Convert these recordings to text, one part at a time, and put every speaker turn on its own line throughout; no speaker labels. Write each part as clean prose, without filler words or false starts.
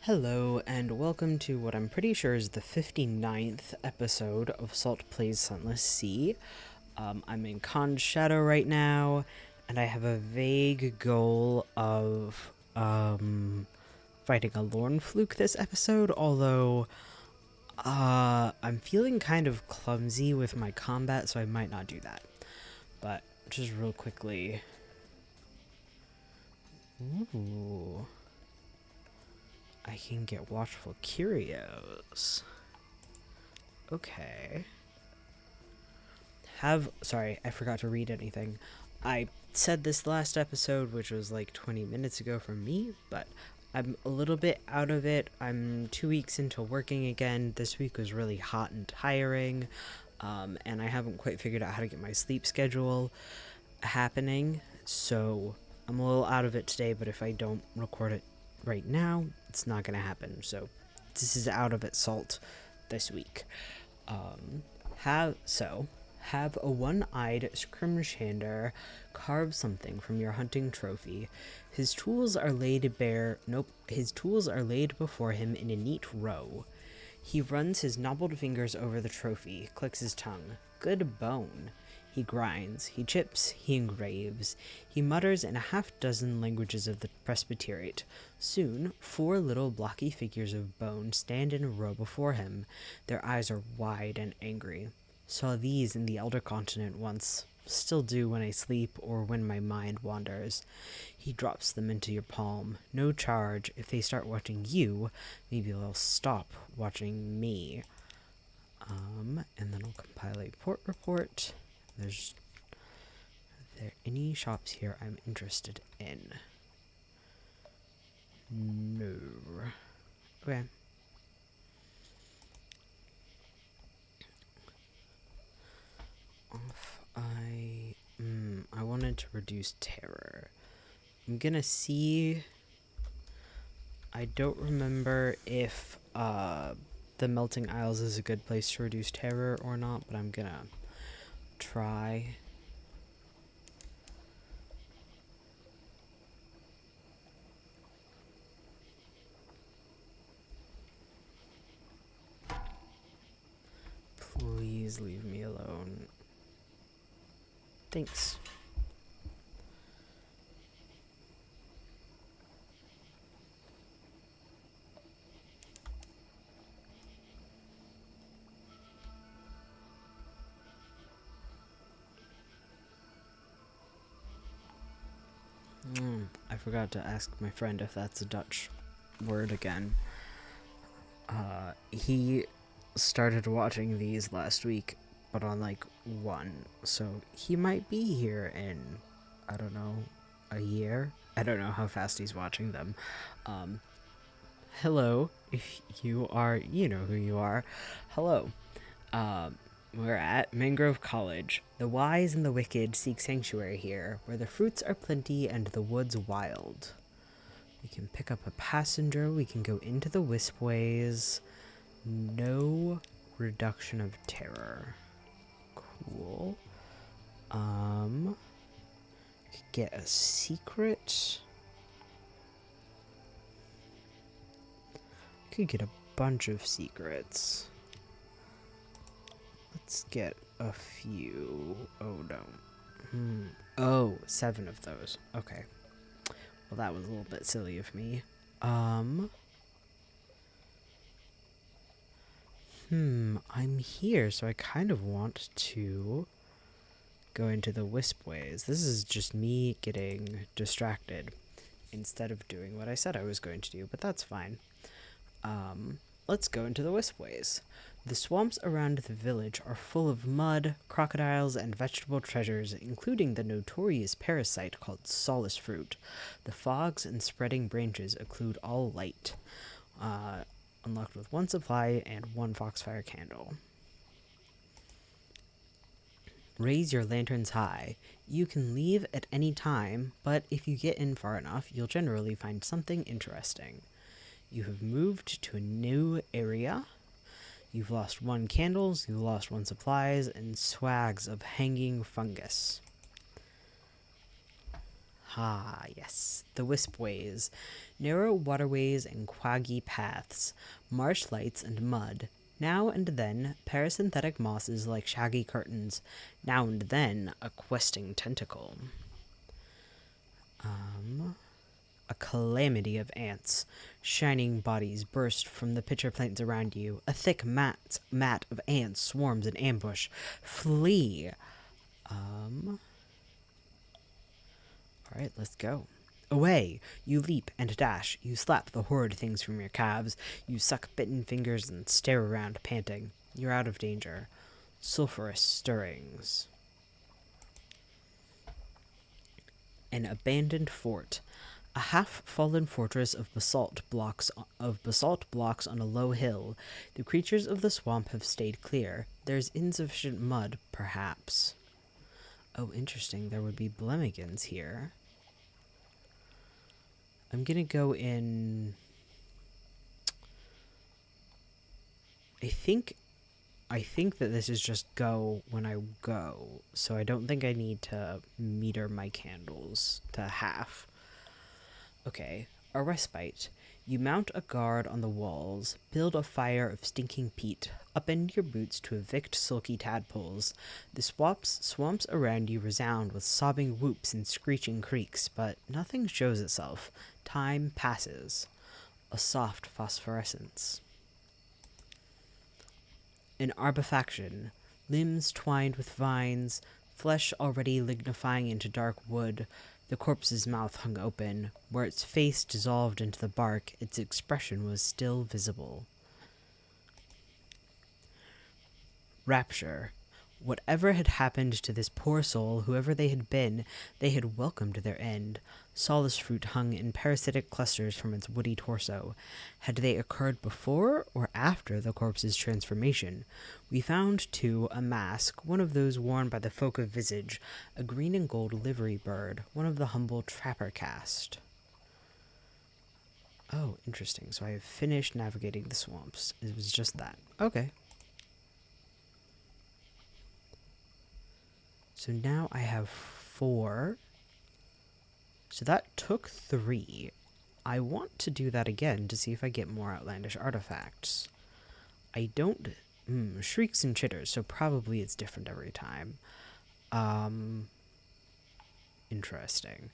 Hello, and welcome to what I'm pretty sure is the 59th episode of Salt Plays Sunless Sea. I'm in Khan's Shadow right now, and I have a vague goal of fighting a lorn-fluke this episode, although I'm feeling kind of clumsy with my combat, so I might not do that. But just real quickly. Ooh. I can get watchful curios. Okay. Sorry, I forgot to read anything. I said this last episode, which was like 20 minutes ago from me, but I'm a little bit out of it. I'm 2 weeks into working again. This week was really hot and tiring, and I haven't quite figured out how to get my sleep schedule happening, so I'm a little out of it today, but if I don't record it right now, it's not gonna happen. So this is out of it salt this week. Have a one-eyed scrimshander carve something from your hunting trophy. His tools are laid before him in a neat row. He runs his knobbled fingers over the trophy, clicks his tongue. Good bone. He grinds, he chips, he engraves. He mutters in a half-dozen languages of the Presbyteriate. Soon, 4 little blocky figures of bone stand in a row before him. Their eyes are wide and angry. Saw these in the Elder Continent once. Still do when I sleep or when my mind wanders. He drops them into your palm. No charge. If they start watching you, maybe they'll stop watching me. And then I'll compile a port report. Are there any shops here I'm interested in? No. Okay. I wanted to reduce terror. I'm gonna see. I don't remember if the Melting Isles is a good place to reduce terror or not, but I'm gonna try. Please leave me alone. Thanks. I forgot to ask my friend if that's a Dutch word again. He started watching these last week, but on like 1, so he might be here in, I don't know, a year. I don't know how fast he's watching them. Hello, if you are, you know who you are. Hello. We're at Mangrove College. The wise and the wicked seek sanctuary here, where the fruits are plenty and the woods wild. We can pick up a passenger. We can go into the wispways. No reduction of terror. Cool. Get a secret. Could get a bunch of secrets. Let's get a few. Oh no. Oh, 7 of those. Okay. Well, that was a little bit silly of me. I'm here, so I kind of want to go into the wispways. This is just me getting distracted instead of doing what I said I was going to do, but that's fine. Let's go into the wispways. The swamps around the village are full of mud, crocodiles, and vegetable treasures, including the notorious parasite called solace fruit. The fogs and spreading branches occlude all light. Unlocked with 1 supply and 1 foxfire candle. Raise your lanterns high. You can leave at any time, but if you get in far enough, you'll generally find something interesting. You have moved to a new area. You've lost 1 candles, you lost 1 supplies, and swags of hanging fungus. Ah, yes, the wispways. Narrow waterways and quaggy paths, marsh lights and mud. Now and then, parasynthetic mosses like shaggy curtains. Now and then, a questing tentacle. A calamity of ants. Shining bodies burst from the pitcher plains around you. A thick mat of ants swarms in ambush. Flee! Alright, let's go. Away! You leap and dash. You slap the horrid things from your calves. You suck bitten fingers and stare around, panting. You're out of danger. Sulphurous stirrings. An abandoned fort. A half-fallen fortress of basalt blocks on a low hill. The creatures of the swamp have stayed clear. There's insufficient mud, perhaps. Oh, interesting. There would be blemigans here. I'm gonna go in... I think that this is just go when I go, so I don't think I need to meter my candles to half. Okay, a respite. You mount a guard on the walls, build a fire of stinking peat, upend your boots to evict sulky tadpoles. The swamps around you resound with sobbing whoops and screeching creaks, but nothing shows itself. Time passes. A soft phosphorescence. An arbifaction. Limbs twined with vines, flesh already lignifying into dark wood. The corpse's mouth hung open. Where its face dissolved into the bark, its expression was still visible. Rapture. Whatever had happened to this poor soul, whoever they had welcomed their end. Solace fruit hung in parasitic clusters from its woody torso. Had they occurred before or after the corpse's transformation? We found, too, a mask, one of those worn by the folk of Visage, a green and gold livery bird, one of the humble trapper caste. Oh, interesting. So I have finished navigating the swamps. It was just that. Okay. So now I have 4. So that took 3. I want to do that again to see if I get more outlandish artifacts. I don't... shrieks and chitters, so probably it's different every time. Interesting.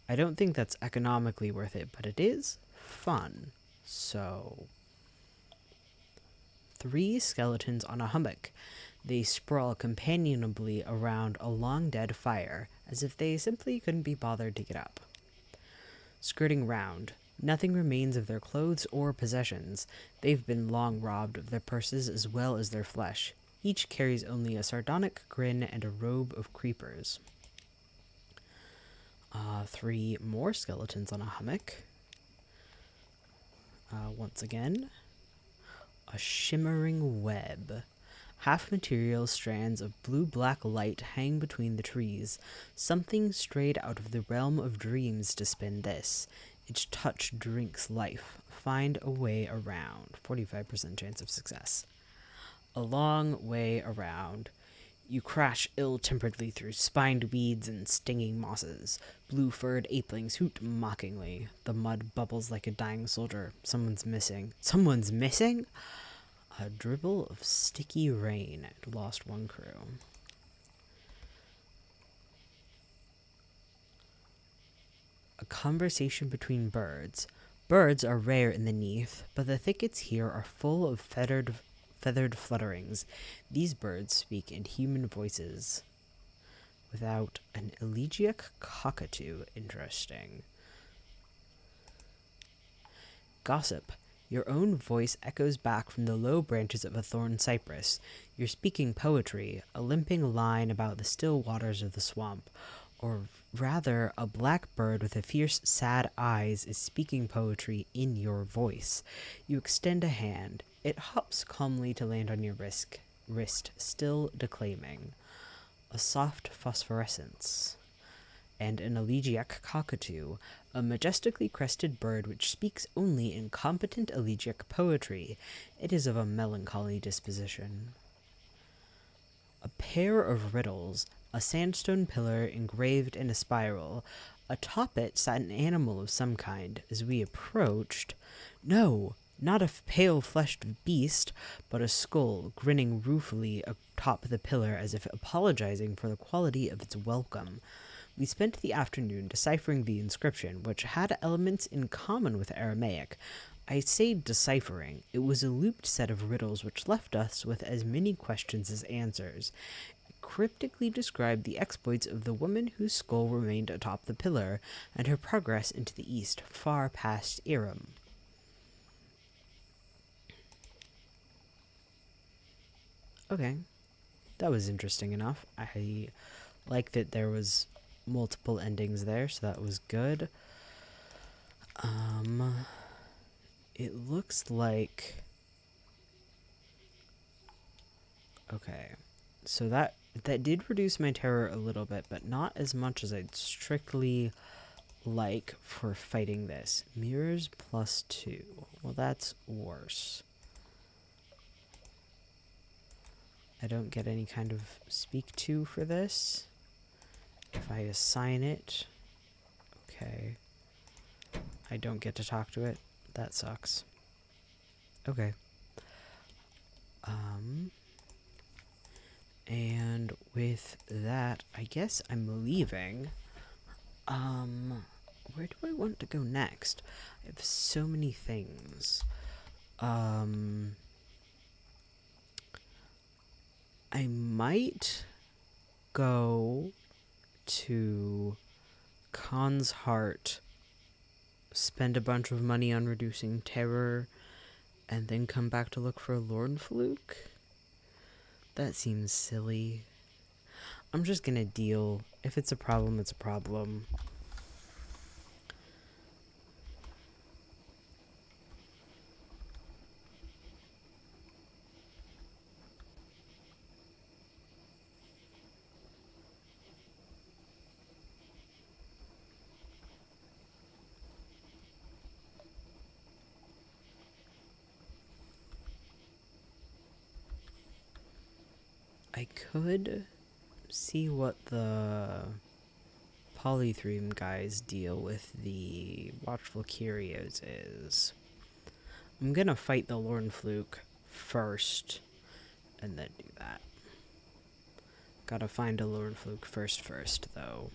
I don't think that's economically worth it, but it is fun. So... 3 skeletons on a hummock. They sprawl companionably around a long-dead fire, as if they simply couldn't be bothered to get up. Skirting round, nothing remains of their clothes or possessions. They've been long robbed of their purses as well as their flesh. Each carries only a sardonic grin and a robe of creepers. 3 more skeletons on a hummock. Once again, a shimmering web. Half-material strands of blue-black light hang between the trees. Something strayed out of the realm of dreams to spin this. Its touch drinks life. Find a way around. 45% chance of success. A long way around. You crash ill-temperedly through spined weeds and stinging mosses. Blue-furred apelings hoot mockingly. The mud bubbles like a dying soldier. Someone's missing. Someone's missing? A dribble of sticky rain. Lost 1 crew. A conversation between birds. Birds are rare in the Neath, but the thickets here are full of feathered flutterings. These birds speak in human voices. Without an elegiac cockatoo. Interesting. Gossip. Your own voice echoes back from the low branches of a thorn cypress. You're speaking poetry, a limping line about the still waters of the swamp. Or rather, a black bird with a fierce, sad eyes is speaking poetry in your voice. You extend a hand. It hops calmly to land on your wrist, still declaiming. A soft phosphorescence. And an elegiac cockatoo, a majestically crested bird which speaks only in competent elegiac poetry. It is of a melancholy disposition. A pair of riddles, a sandstone pillar engraved in a spiral, Atop it sat an animal of some kind. As we approached, no, not a pale-fleshed beast, but a skull grinning ruefully atop the pillar as if apologizing for the quality of its welcome. We spent the afternoon deciphering the inscription, which had elements in common with Aramaic. I say deciphering. It was a looped set of riddles which left us with as many questions as answers. It cryptically described the exploits of the woman whose skull remained atop the pillar, and her progress into the east, far past Iram. Okay, that was interesting enough. I like that there was multiple endings there, so that was good. It looks like... Okay, so that did reduce my terror a little bit, but not as much as I'd strictly like for fighting this. Mirrors +2. Well, that's worse. I don't get any kind of speak to for this. If I assign it... Okay. I don't get to talk to it. That sucks. Okay. And with that, I guess I'm leaving. Where do I want to go next? I have so many things. I might go to Khan's Heart, spend a bunch of money on reducing terror, and then come back to look for a lorn-fluke? That seems silly. I'm just gonna deal. If it's a problem, it's a problem. I could see what the Polythreme guys deal with the Watchful Curios is. I'm gonna fight the lorn-fluke first, and then do that. Gotta find a lorn-fluke first, though.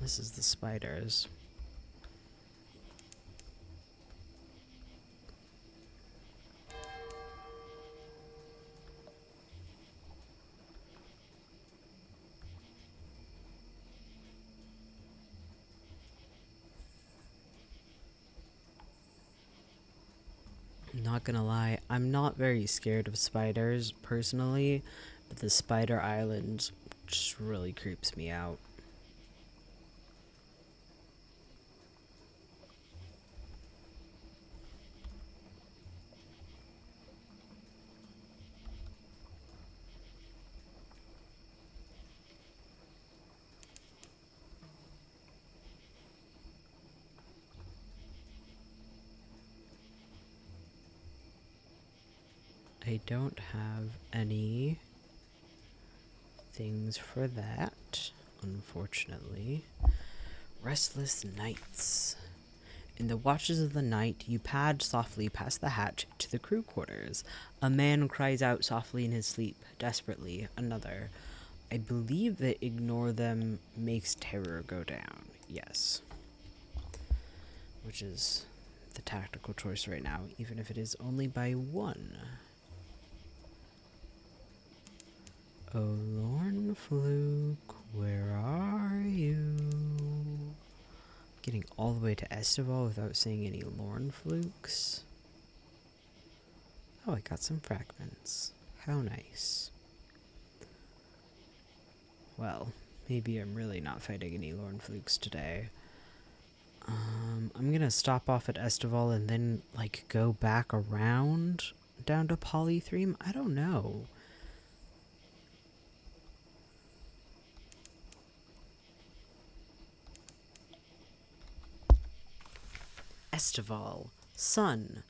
This is the spiders. Not gonna lie, I'm not very scared of spiders, personally, but the spider island just really creeps me out. I don't have any things for that, unfortunately. Restless nights. In the watches of the night, you pad softly past the hatch to the crew quarters. A man cries out softly in his sleep, desperately. Another. I believe that ignore them makes terror go down. Yes. Which is the tactical choice right now, even if it is only by 1. Oh, lorn-fluke, where are you? Getting all the way to Estival without seeing any lorn-flukes? Oh, I got some fragments. How nice. Well, maybe I'm really not fighting any lorn-flukes today. I'm gonna stop off at Estival and then, like, go back around down to Polythreme? I don't know. Estival. Sun.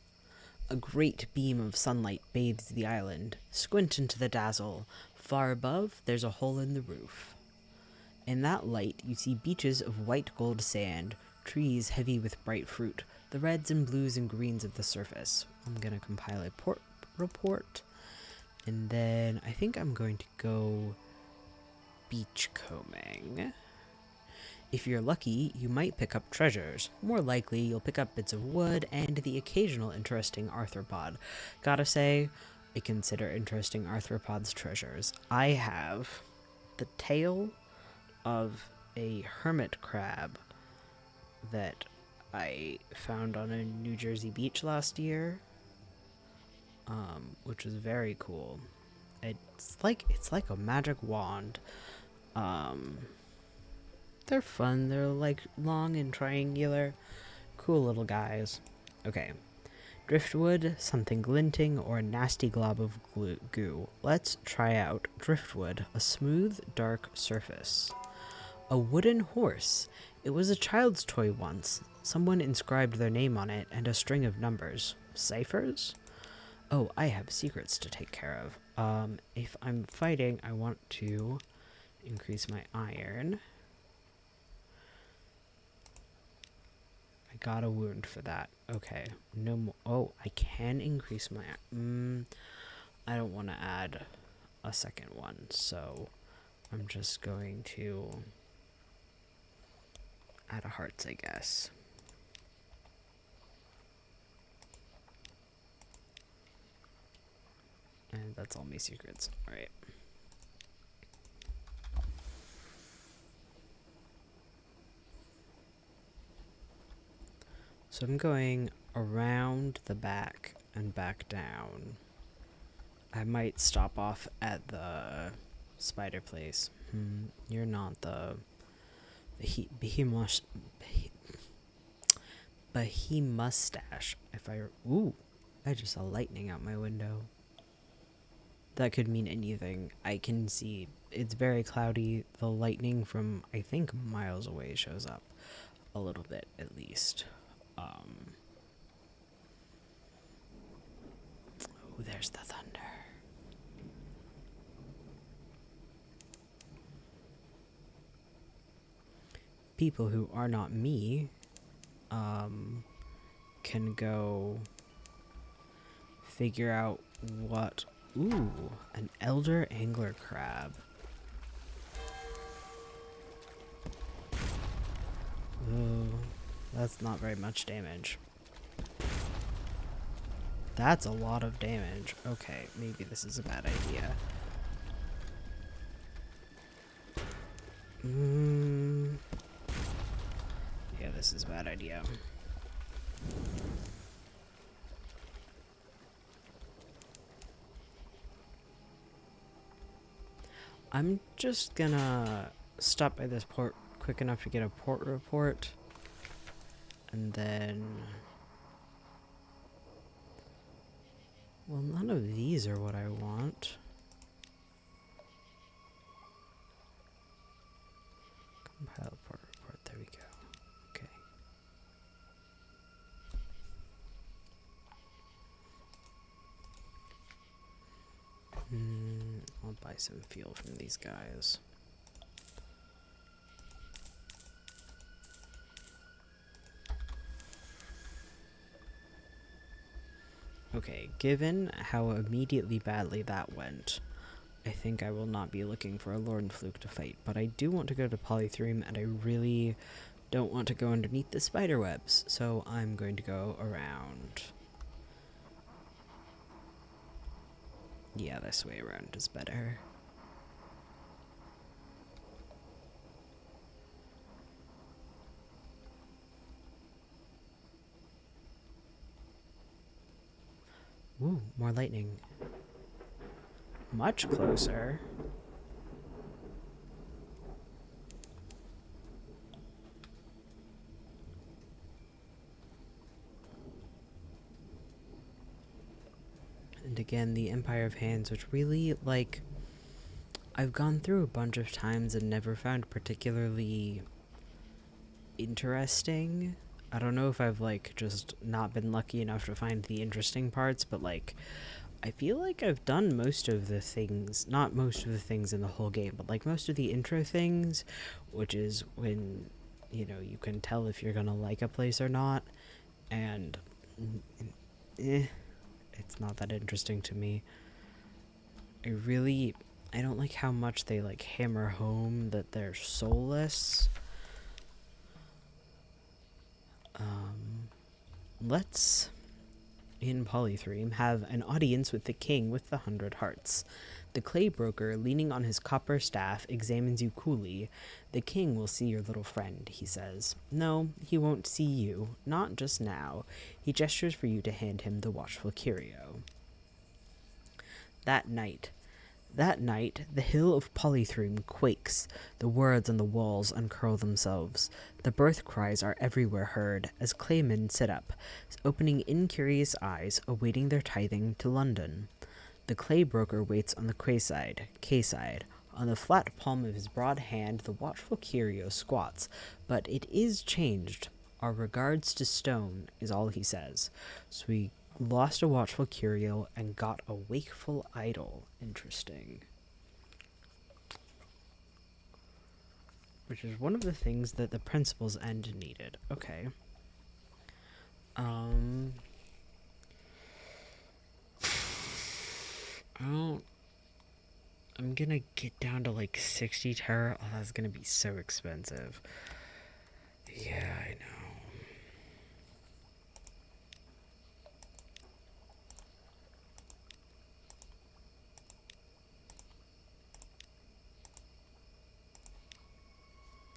A great beam of sunlight bathes the island. Squint into the dazzle. Far above, there's a hole in the roof. In that light, you see beaches of white gold sand, trees heavy with bright fruit, the reds and blues and greens of the surface. I'm going to compile a report, and then I think I'm going to go beachcombing. If you're lucky, you might pick up treasures. More likely, you'll pick up bits of wood and the occasional interesting arthropod. Gotta say, I consider interesting arthropods treasures. I have the tail of a hermit crab that I found on a New Jersey beach last year, which was very cool. It's like a magic wand. They're fun. They're like long and triangular. Cool little guys. Okay. Driftwood, something glinting, or a nasty glob of goo. Let's try out driftwood, a smooth, dark surface. A wooden horse. It was a child's toy once. Someone inscribed their name on it and a string of numbers. Ciphers? Oh, I have secrets to take care of. If I'm fighting, I want to increase my iron. I got a wound for that. Okay, no more. Oh, I can increase my... I don't want to add a second one, so I'm just going to add a hearts, I guess. And that's all my secrets. Alright. So I'm going around the back and back down. I might stop off at the spider place. You're not the behemoth mustache. Ooh, I just saw lightning out my window. That could mean anything. I can see it's very cloudy. The lightning from, I think, miles away shows up a little bit at least. Oh, there's the thunder. People who are not me can go figure out what... Ooh, an elder angler crab. Ooh, that's not very much damage. That's a lot of damage. Okay, maybe this is a bad idea. Yeah, this is a bad idea. I'm just gonna stop by this port quick enough to get a port report. And then... Well, none of these are what I want. Compile port report. There we go. Okay. I'll buy some fuel from these guys. Okay, given how immediately badly that went, I think I will not be looking for a lorn-fluke to fight, but I do want to go to Polythreme, and I really don't want to go underneath the spider webs, so I'm going to go around. Yeah, this way around is better. Ooh, more lightning. Much closer. And again, the Empire of Hands, which really, like, I've gone through a bunch of times and never found particularly interesting. I don't know if I've, like, just not been lucky enough to find the interesting parts, but, like, I feel like I've done most of the things, not most of the things in the whole game, but, like, most of the intro things, which is when, you know, you can tell if you're gonna like a place or not, and, it's not that interesting to me. I don't like how much they, like, hammer home that they're soulless. Let's, in Polythreme, have an audience with the king with the 100 hearts. The clay broker, leaning on his copper staff, examines you coolly. The king will see your little friend, he says. No, he won't see you, not just now. He gestures for you to hand him the watchful curio. That night, the hill of Polythreme quakes. The words on the walls uncurl themselves. The birth cries are everywhere heard as claymen sit up, opening incurious eyes, awaiting their tithing to London. The clay broker waits on the quayside, quayside. On the flat palm of his broad hand, the watchful curio squats, but it is changed. Our regards to stone is all he says. So we lost a watchful curio and got a wakeful idol. Interesting. Which is one of the things that the principal's end needed. Okay. I'm gonna get down to like 60 terra. Oh, that's gonna be so expensive. Yeah, I know.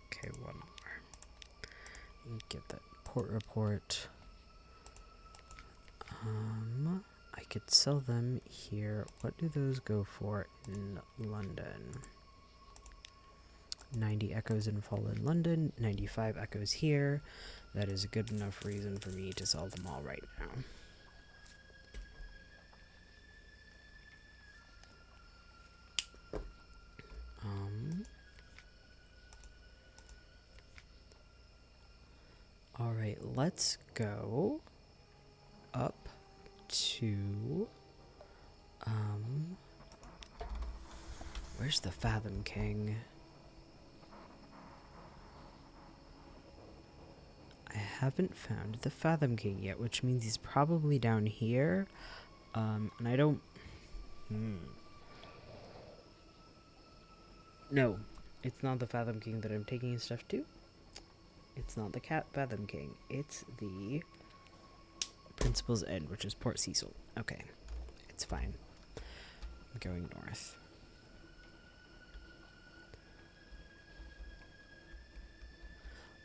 Okay, one more. Get that port report. I could sell them here. What do those go for in London? 90 echoes in fallen London, 95 echoes here. That is a good enough reason for me to sell them all right now. Alright, let's go up to, where's the Fathom King? I haven't found the Fathom King yet, which means he's probably down here, and I don't, No, it's not the Fathom King that I'm taking his stuff to. It's not the Fathom King. It's the Principal's End, which is Port Cecil. Okay, it's fine. I'm going north.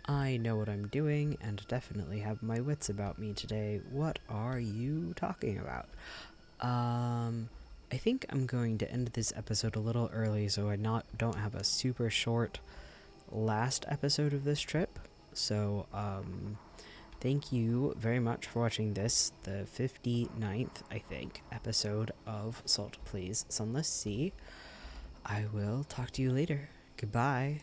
I know what I'm doing and definitely have my wits about me today. What are you talking about? I think I'm going to end this episode a little early so I don't have a super short last episode of this trip. So, thank you very much for watching this, the 59th, I think, episode of Salt Please Sunless Sea. I will talk to you later. Goodbye.